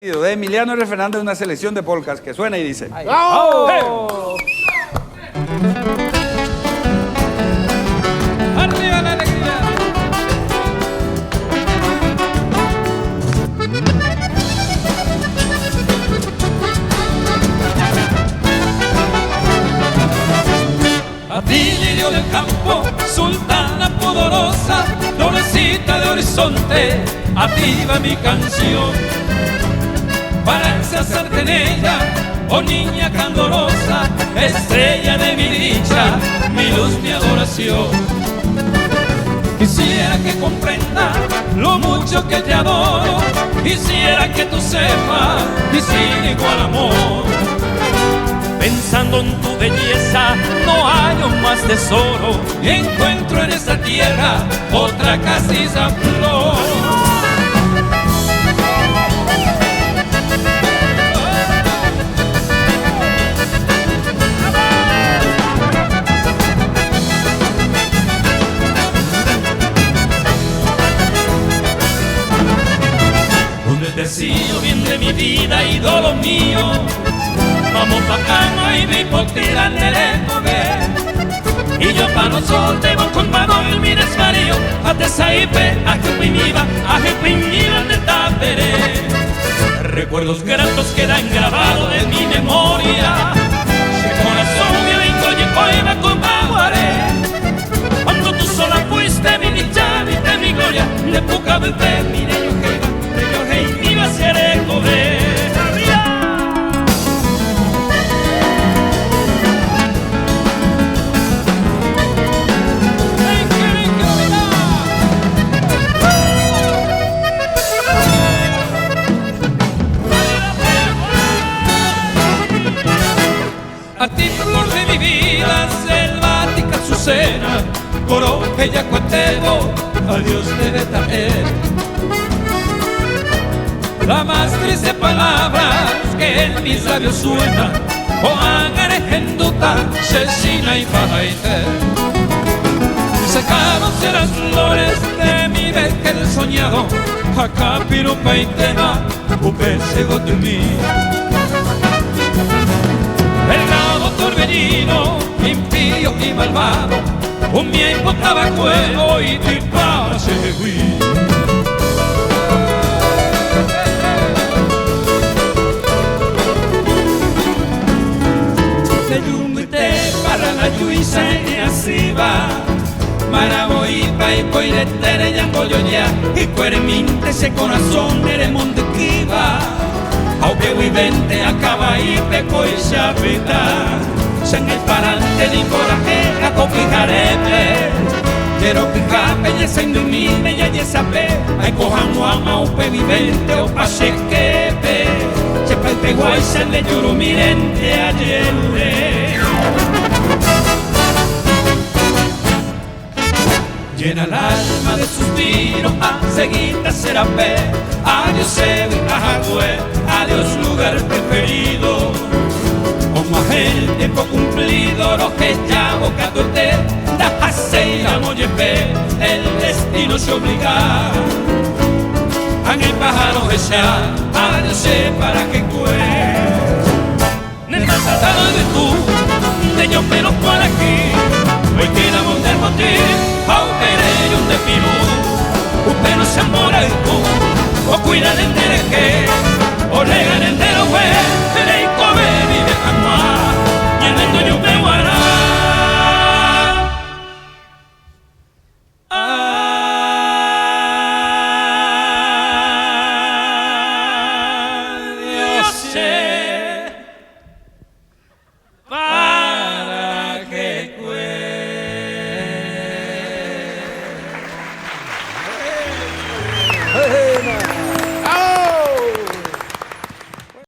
De Emiliano R. Fernández, una selección de polcas que suena y dice: ¡Bravo! ¡Arriba la alegría! A ti, lirio del campo, sultana pudorosa, florecita de horizonte, a ti va mi canción. Para ensalzarte en ella, oh niña candorosa, estrella de mi dicha, mi luz, mi adoración. Quisiera que comprenda lo mucho que te adoro, quisiera que tú sepas mi sin igual amor. Pensando en tu belleza no hallo más tesoro, y encuentro en esta tierra otra castiza flor. Decío bien de mi vida, ídolo mío, vamos pa' cama y mi potila nereko. Y yo pa' no soltemos con mano el mi desvarío, a te saipe, a que pimiba, de tapere. Recuerdos gratos quedan grabados en mi memoria, que corazón me vengo y coima con baguaré. Cuando tú sola fuiste mi dicha, viste mi gloria, de poca bebé, mire yo que seré cobre. A ti, flor de mi vida, selvática azucena, coro que ya cuatego, adiós debe traer. La más triste palabras que en mis labios suena, o angarejenduta, sheshina y fajaite. Secáronse las flores de mi vejez soñado, acá pirupa y tema, upesego de mí. El lado torbellino, impío y malvado, un miembro tabacuelo y tipara seguí. Maraboipa y coiretere yangoyoya, y cuereminte ese corazón de monte kiva. Aunque vivente acaba y peco y chapita, se en el parante ni coraje a copijareme. Quiero que cape y ese indumí me ya y sabe, ay cojan guama o pe vivente o pase quepe. Chepa el peguay se le lloro mirente ayer. Llena el alma de suspiro, a seguida será pe. Adiós Sebi, Ajagüe, adiós lugar preferido. Como el tiempo cumplido, lo que ya boca torte, da haceira moyepe, el destino se obliga. En el pájaro esa, adiós para que cue. Nel tratado de tú, de yo pero por aquí, hoy tiramos del botín. De Pirú, usted no se amora de tú, o cuida del derecho.